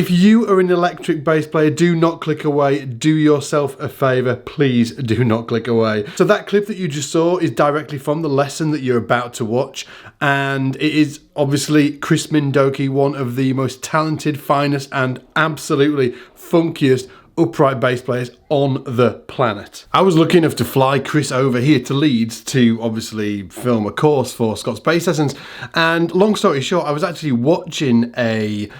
if you are an electric bass player, do not click away. Do yourself a favor. Please do not click away. So that clip that you just saw is directly from the lesson that you're about to watch. And it is obviously Chris Mindoki, one of the most talented, finest, and absolutely funkiest upright bass players on the planet. I was lucky enough to fly Chris over here to Leeds to obviously film a course for Scott's Bass Lessons. And long story short, I was actually watching that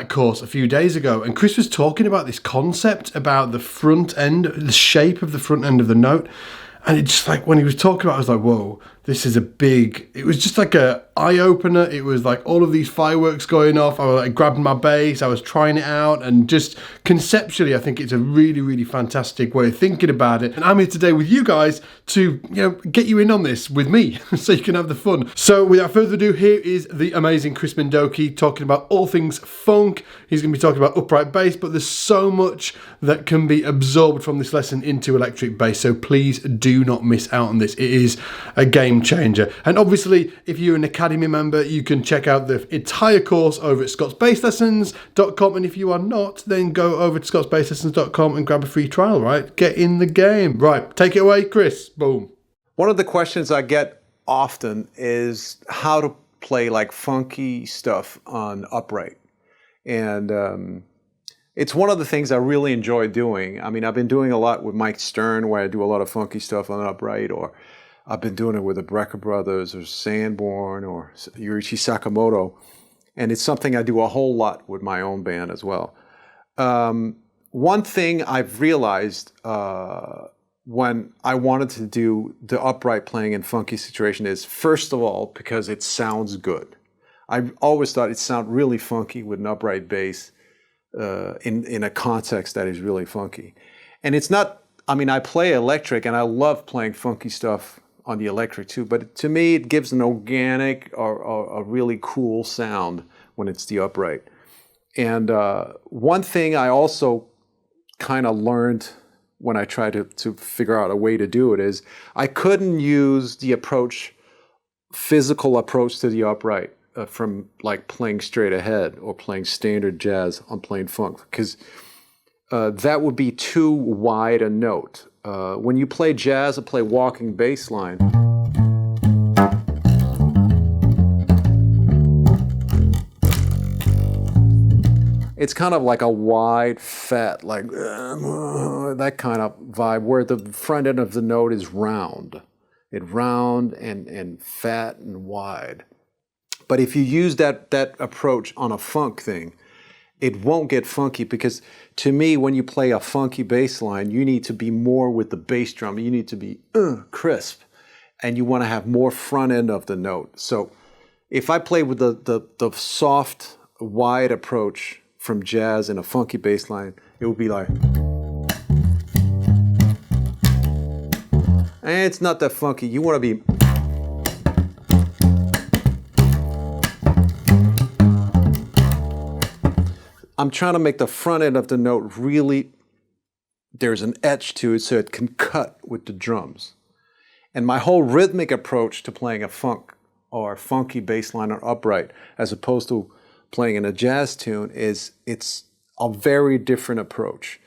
course a few days ago, and Chris was talking about this concept about the front end, the shape of the front end of the note. And it just like, when he was talking about it, I was like, whoa, this is it was just like a eye opener. It was like all of these fireworks going off. I was like grabbing my bass, I was trying it out, and just conceptually, I think it's a really, really fantastic way of thinking about it. And I'm here today with you guys to, get you in on this with me so you can have the fun. So without further ado, here is the amazing Chris Mindoki talking about all things funk. He's going to be talking about upright bass, but there's so much that can be absorbed from this lesson into electric bass. So please do not miss out on this. It is a game changer. And obviously, if you're an Academy member, you can check out the entire course over at scottsbasslessons.com. And if you are not, then go over to scottsbasslessons.com and grab a free trial, right? Get in the game. Right, take it away, Chris. Boom. One of the questions I get often is how to play like funky stuff on upright. And it's one of the things I really enjoy doing. I mean, I've been doing a lot with Mike Stern, where I do a lot of funky stuff on upright, or I've been doing it with the Brecker Brothers or Sanborn or Yurichi Sakamoto. And it's something I do a whole lot with my own band as well. One thing I've realized when I wanted to do the upright playing in funky situation is, first of all, because it sounds good. I've always thought it sounded really funky with an upright bass in a context that is really funky. And it's not, I mean, I play electric and I love playing funky stuff on the electric too, but to me it gives an organic or a really cool sound when it's the upright. And one thing I also kind of learned when I tried to figure out a way to do it is I couldn't use the physical approach to the upright from like playing straight ahead or playing standard jazz on playing funk, because that would be too wide a note. When you play jazz or play walking bass line, it's kind of like a wide, fat, like that kind of vibe, where the front end of the note is round. It's round and fat and wide. But if you use that approach on a funk thing, it won't get funky, because to me, when you play a funky bass line, you need to be more with the bass drum. You need to be crisp, and you want to have more front end of the note. So if I play with the soft, wide approach from jazz in a funky bass line, it would be like, and it's not that funky. You want to be, I'm trying to make the front end of the note really, there's an edge to it so it can cut with the drums. And my whole rhythmic approach to playing a funk or funky bass line or upright, as opposed to playing in a jazz tune, it's a very different approach.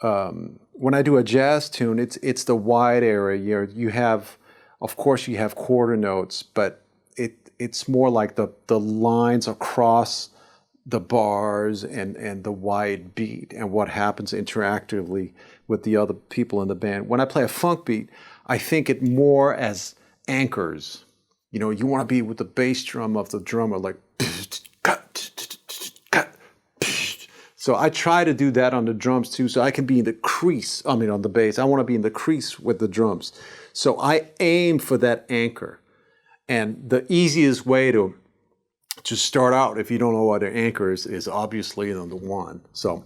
When I do a jazz tune, it's the wide area. You have, of course, you have quarter notes, but it's more like the lines across the bars and the wide beat and what happens interactively with the other people in the band. When I play a funk beat, I think it more as anchors. You know, you want to be with the bass drum of the drummer, like, so I try to do that on the drums too, so I can be in the crease, on the bass. I want to be in the crease with the drums. So I aim for that anchor. And the easiest way to start out, if you don't know what an anchor is obviously the one. So.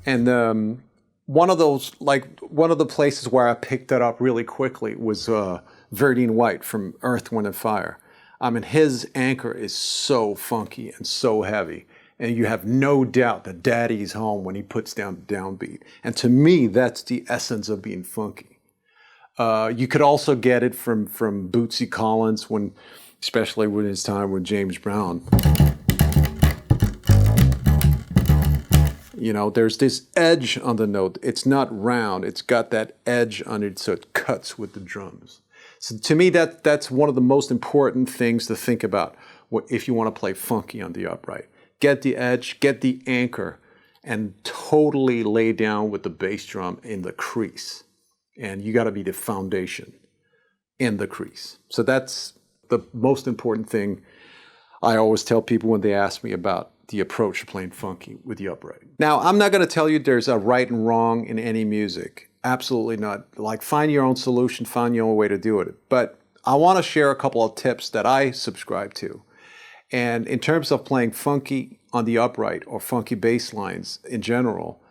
And one of the places where I picked that up really quickly was Verdine White from Earth, Wind & Fire. I mean, his anchor is so funky and so heavy. And you have no doubt that daddy's home when he puts down the downbeat. And to me, that's the essence of being funky. You could also get it from Bootsy Collins, especially when his time with James Brown. There's this edge on the note. It's not round. It's got that edge on it, so it cuts with the drums. So to me, that's one of the most important things to think about if you want to play funky on the upright. Get the edge, get the anchor, and totally lay down with the bass drum in the crease. And you got to be the foundation in the crease. So that's the most important thing I always tell people when they ask me about the approach to playing funky with the upright. Now, I'm not going to tell you there's a right and wrong in any music. Absolutely not. Like, find your own solution, find your own way to do it. But I want to share a couple of tips that I subscribe to. And in terms of playing funky on the upright or funky bass lines in general,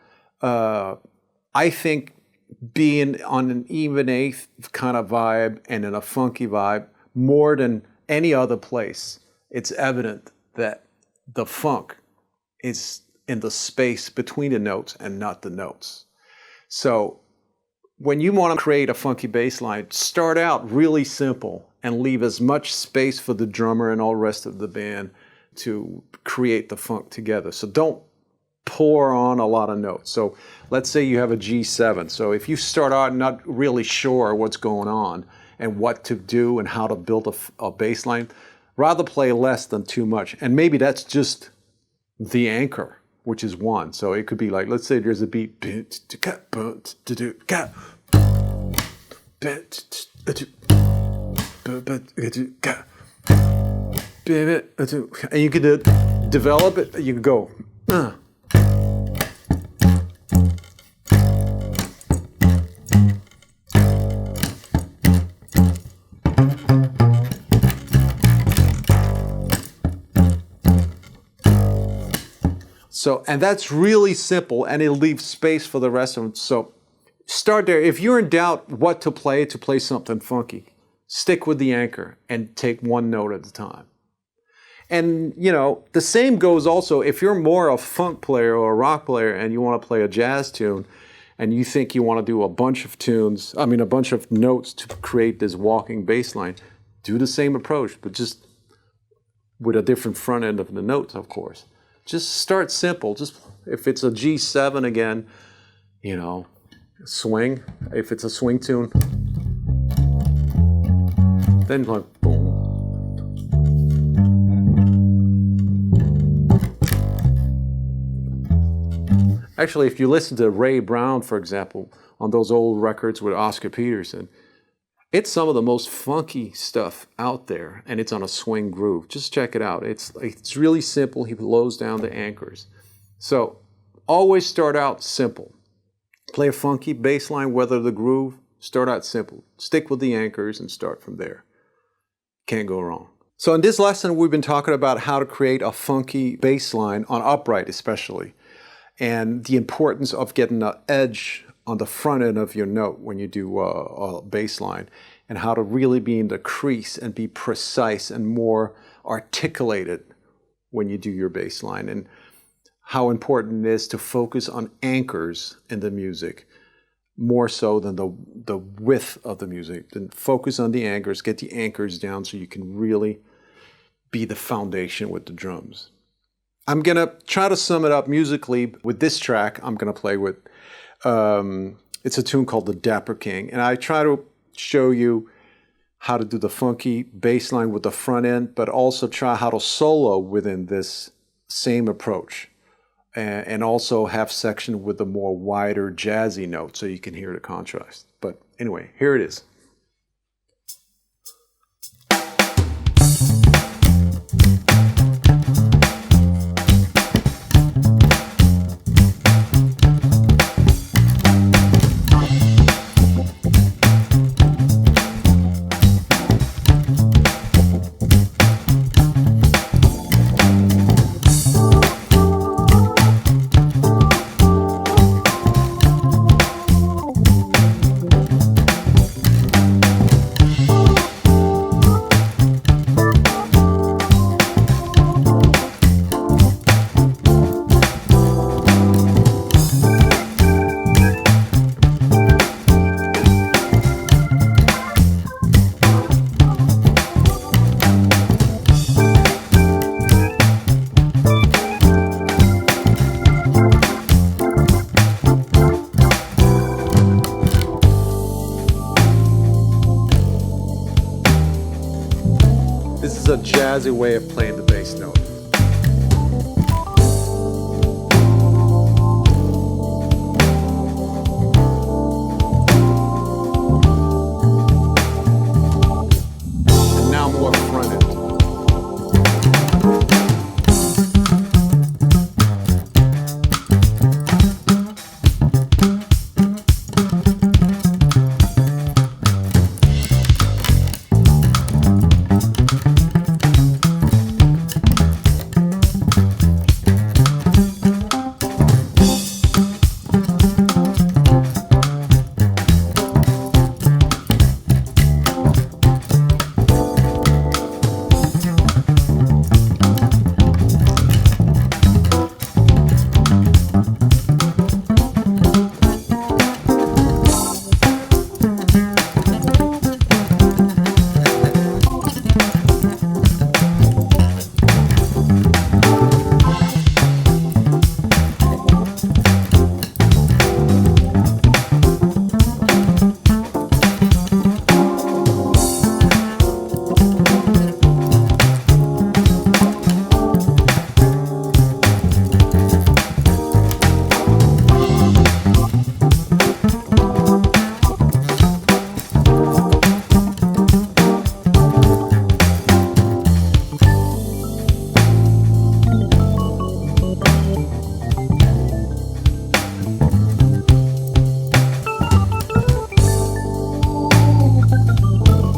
I think being on an even eighth kind of vibe and in a funky vibe more than any other place, it's evident that the funk is in the space between the notes and not the notes. So when you want to create a funky bass line, start out really simple and leave as much space for the drummer and all the rest of the band to create the funk together. So don't pour on a lot of notes. So let's say you have a G7. So if you start out not really sure what's going on and what to do and how to build a bass line, rather play less than too much. And maybe that's just the anchor, which is one. So it could be like, let's say there's a beat. And you could develop it. You could go. So, and that's really simple, and it leaves space for the rest of them. So start there. If you're in doubt what to play something funky, stick with the anchor and take one note at a time. And, the same goes also if you're more a funk player or a rock player and you want to play a jazz tune and you think you want to do a bunch of notes to create this walking bass line, do the same approach, but just with a different front end of the notes, of course. Just start simple. Just if it's a G7 again, swing. If it's a swing tune, then like boom. Actually, if you listen to Ray Brown, for example, on those old records with Oscar Peterson, it's some of the most funky stuff out there, and it's on a swing groove. Just check it out. It's really simple. He blows down the anchors. So always start out simple. Play a funky bass line, weather the groove. Start out simple. Stick with the anchors and start from there. Can't go wrong. So in this lesson, we've been talking about how to create a funky bass line on upright especially, and the importance of getting an edge on the front end of your note when you do a bass line, and how to really be in the crease and be precise and more articulated when you do your bass line, and how important it is to focus on anchors in the music more so than the width of the music. Then focus on the anchors, get the anchors down so you can really be the foundation with the drums. I'm going to try to sum it up musically with this track I'm going to play with. It's a tune called The Dapper King, and I try to show you how to do the funky bass line with the front end, but also try how to solo within this same approach, and also have section with a more wider jazzy note so you can hear the contrast. But anyway, here it is. a jazzy way of playing the bass note. And now more front end.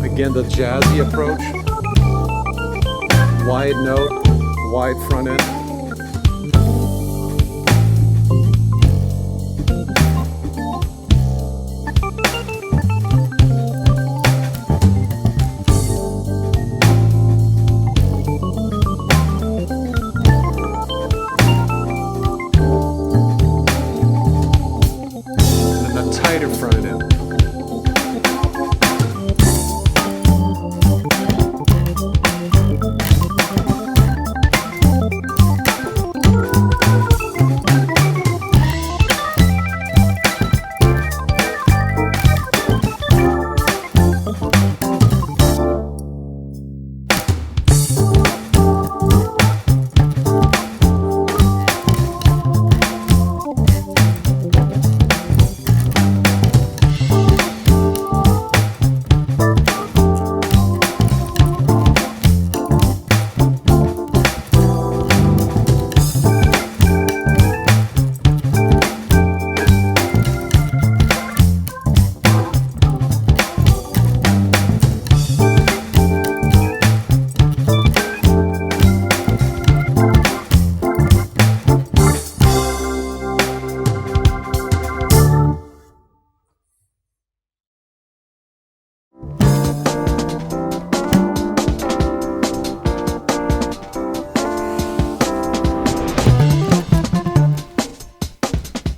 Again, the jazzy approach, wide note, wide front end. And a tighter front end.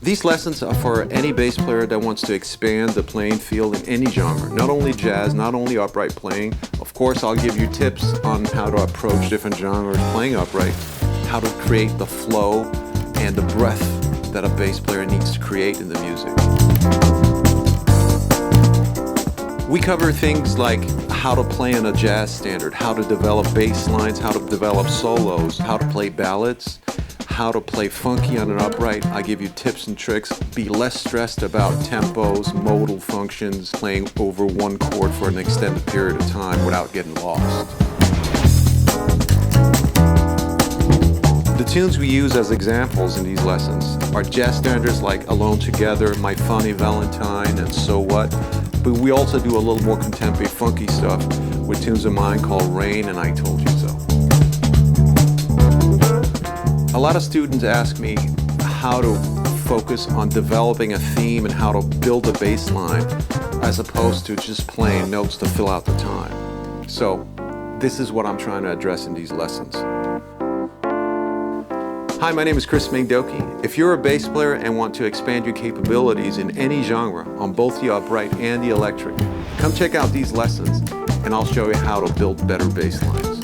These lessons are for any bass player that wants to expand the playing field in any genre, not only jazz, not only upright playing. Of course, I'll give you tips on how to approach different genres playing upright, how to create the flow and the breath that a bass player needs to create in the music. We cover things like how to play in a jazz standard, how to develop bass lines, how to develop solos, how to play ballads, how to play funky on an upright. I give you tips and tricks. Be less stressed about tempos, modal functions, playing over one chord for an extended period of time without getting lost. The tunes we use as examples in these lessons are jazz standards like Alone Together, My Funny Valentine, and So What. But we also do a little more contemporary funky stuff with tunes of mine called Rain and I Told You So. A lot of students ask me how to focus on developing a theme and how to build a bass line as opposed to just playing notes to fill out the time. So this is what I'm trying to address in these lessons. Hi, my name is Chris Mingdoki. If you're a bass player and want to expand your capabilities in any genre on both the upright and the electric, come check out these lessons and I'll show you how to build better bass lines.